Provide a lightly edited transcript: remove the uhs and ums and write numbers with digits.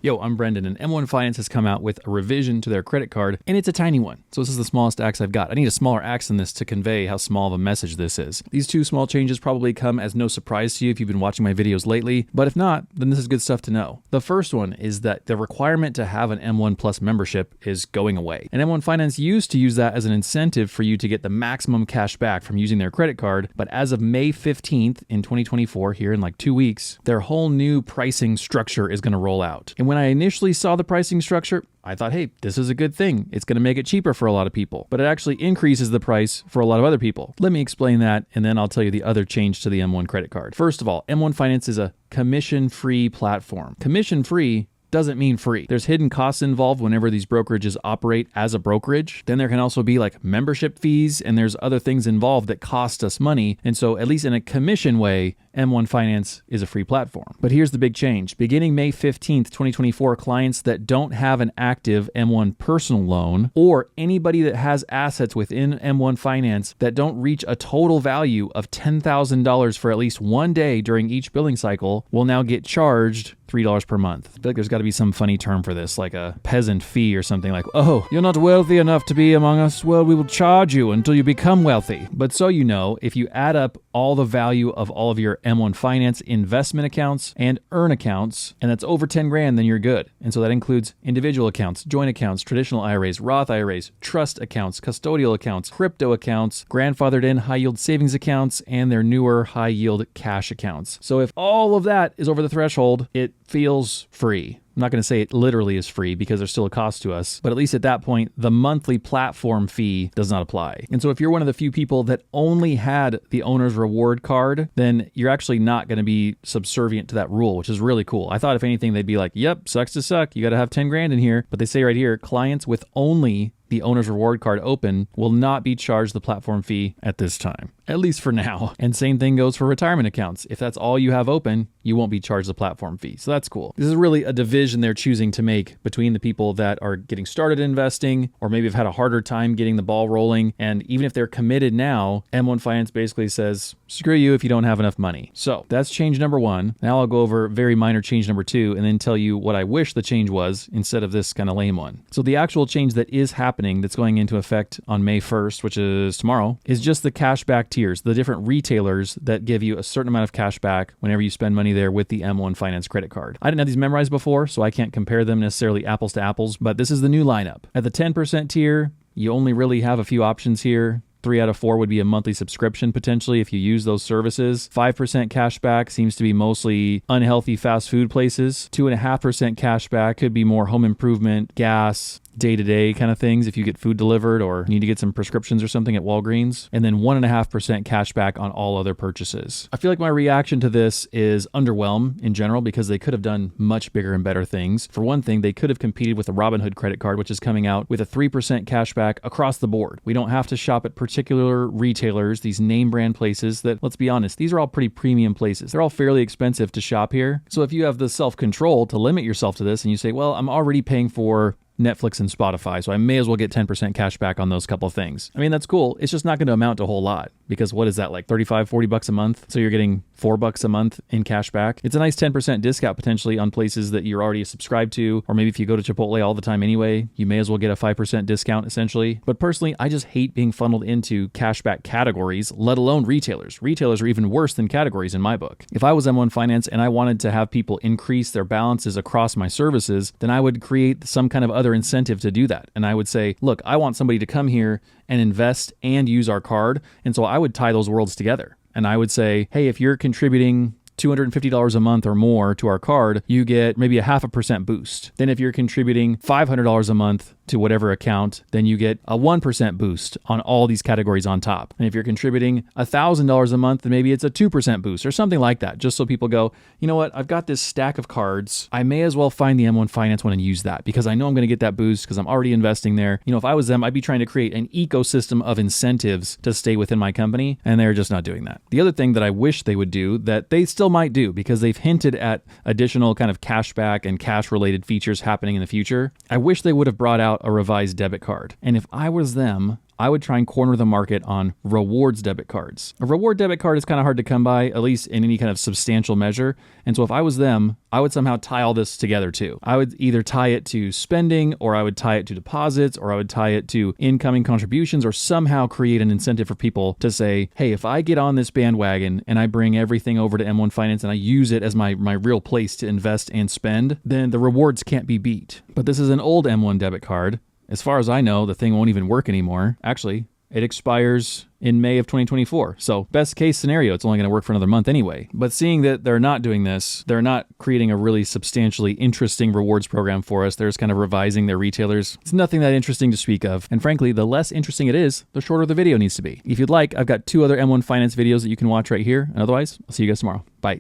Yo, I'm Brendan, and M1 Finance has come out with a revision to their credit card, and it's a tiny one. So this is the smallest axe I've got. I need a smaller axe than this to convey how small of a message this is. These two small changes probably come as no surprise to you if you've been watching my videos lately, but if not, then this is good stuff to know. The first one is that the requirement to have an M1 Plus membership is going away. And M1 Finance used to use that as an incentive for you to get the maximum cash back from using their credit card, but as of May 15th in 2024, here in like 2 weeks, their whole new pricing structure is going to roll out. And when I initially saw the pricing structure, I thought, hey, this is a good thing. It's going to make it cheaper for a lot of people, but it actually increases the price for a lot of other people. Let me explain that, and then I'll tell you the other change to the M1 credit card. First of all, M1 Finance is a commission-free platform. Commission-free doesn't mean free. There's hidden costs involved whenever these brokerages operate as a brokerage. Then there can also be like membership fees, and there's other things involved that cost us money. And so at least in a commission way, M1 Finance is a free platform. But here's the big change. Beginning May 15th, 2024, clients that don't have an active M1 personal loan or anybody that has assets within M1 Finance that don't reach a total value of $10,000 for at least 1 day during each billing cycle will now get charged $3 per month. I feel like there's got to be some funny term for this, like a peasant fee or something like, oh, you're not wealthy enough to be among us? Well, we will charge you until you become wealthy. But so you know, if you add up all the value of all of your M1 Finance investment accounts and earn accounts, and that's over 10 grand, then you're good. And so that includes individual accounts, joint accounts, traditional IRAs, Roth IRAs, trust accounts, custodial accounts, crypto accounts, grandfathered in high yield savings accounts, and their newer high yield cash accounts. So if all of that is over the threshold, it feels free. I'm not going to say it literally is free because there's still a cost to us, but at least at that point, the monthly platform fee does not apply. And so if you're one of the few people that only had the owner's reward card, then you're actually not going to be subservient to that rule, which is really cool. I thought if anything, they'd be like, yep, sucks to suck. You got to have 10 grand in here. But they say right here, clients with only the owner's reward card open will not be charged the platform fee at this time, at least for now. And same thing goes for retirement accounts. If that's all you have open, you won't be charged the platform fee. So that's cool. This is really a division they're choosing to make between the people that are getting started investing or maybe have had a harder time getting the ball rolling. And even if they're committed now, M1 Finance basically says, screw you if you don't have enough money. So that's change number one. Now I'll go over very minor change number two and then tell you what I wish the change was instead of this kind of lame one. So the actual change that is happening that's going into effect on May 1st, which is tomorrow, is just the cashback tiers, the different retailers that give you a certain amount of cash back whenever you spend money there with the M1 Finance credit card. I didn't have these memorized before, so I can't compare them necessarily apples to apples, but this is the new lineup. At the 10% tier, you only really have a few options here. 3 out of 4 would be a monthly subscription potentially if you use those services. 5% cash back seems to be mostly unhealthy fast food places. 2.5% cash back could be more home improvement, gas, day-to-day kind of things if you get food delivered or need to get some prescriptions or something at Walgreens. And then 1.5% cash back on all other purchases. I feel like my reaction to this is underwhelm in general because they could have done much bigger and better things. For one thing, they could have competed with the Robinhood credit card, which is coming out with a 3% cash back across the board. We don't have to shop at particular retailers, these name brand places that, let's be honest, these are all pretty premium places. They're all fairly expensive to shop here. So if you have the self-control to limit yourself to this and you say, well, I'm already paying for Netflix and Spotify, so I may as well get 10% cash back on those couple of things. I mean, that's cool. It's just not going to amount to a whole lot because what is that, like 35, 40 bucks a month? So you're getting $4 a month in cash back. It's a nice 10% discount potentially on places that you're already subscribed to, or maybe if you go to Chipotle all the time anyway, you may as well get a 5% discount essentially. But personally, I just hate being funneled into cashback categories, let alone retailers. Retailers are even worse than categories in my book. If I was M1 Finance and I wanted to have people increase their balances across my services, then I would create some kind of other incentive to do that. And I would say, look, I want somebody to come here and invest and use our card. And so I would tie those worlds together. And I would say, hey, if you're contributing $250 a month or more to our card, you get maybe a 0.5% boost. Then if you're contributing $500 a month to whatever account, then you get a 1% boost on all these categories on top. And if you're contributing $1,000 a month, then maybe it's a 2% boost or something like that, just so people go, you know what, I've got this stack of cards. I may as well find the M1 Finance one and use that because I know I'm going to get that boost because I'm already investing there. You know, if I was them, I'd be trying to create an ecosystem of incentives to stay within my company, and they're just not doing that. The other thing that I wish they would do that they still might do because they've hinted at additional kind of cashback and cash related features happening in the future, I wish they would have brought out a revised debit card. And if I was them, I would try and corner the market on rewards debit cards. A reward debit card is kind of hard to come by, at least in any kind of substantial measure. And so if I was them, I would somehow tie all this together too. I would either tie it to spending, or I would tie it to deposits, or I would tie it to incoming contributions, or somehow create an incentive for people to say, hey, if I get on this bandwagon and I bring everything over to M1 Finance and I use it as my real place to invest and spend, then the rewards can't be beat. But this is an old M1 debit card. As far as I know, the thing won't even work anymore. Actually, it expires in May of 2024. So best case scenario, it's only going to work for another month anyway. But seeing that they're not doing this, they're not creating a really substantially interesting rewards program for us. They're just kind of revising their retailers. It's nothing that interesting to speak of. And frankly, the less interesting it is, the shorter the video needs to be. If you'd like, I've got 2 other M1 Finance videos that you can watch right here. And otherwise, I'll see you guys tomorrow. Bye.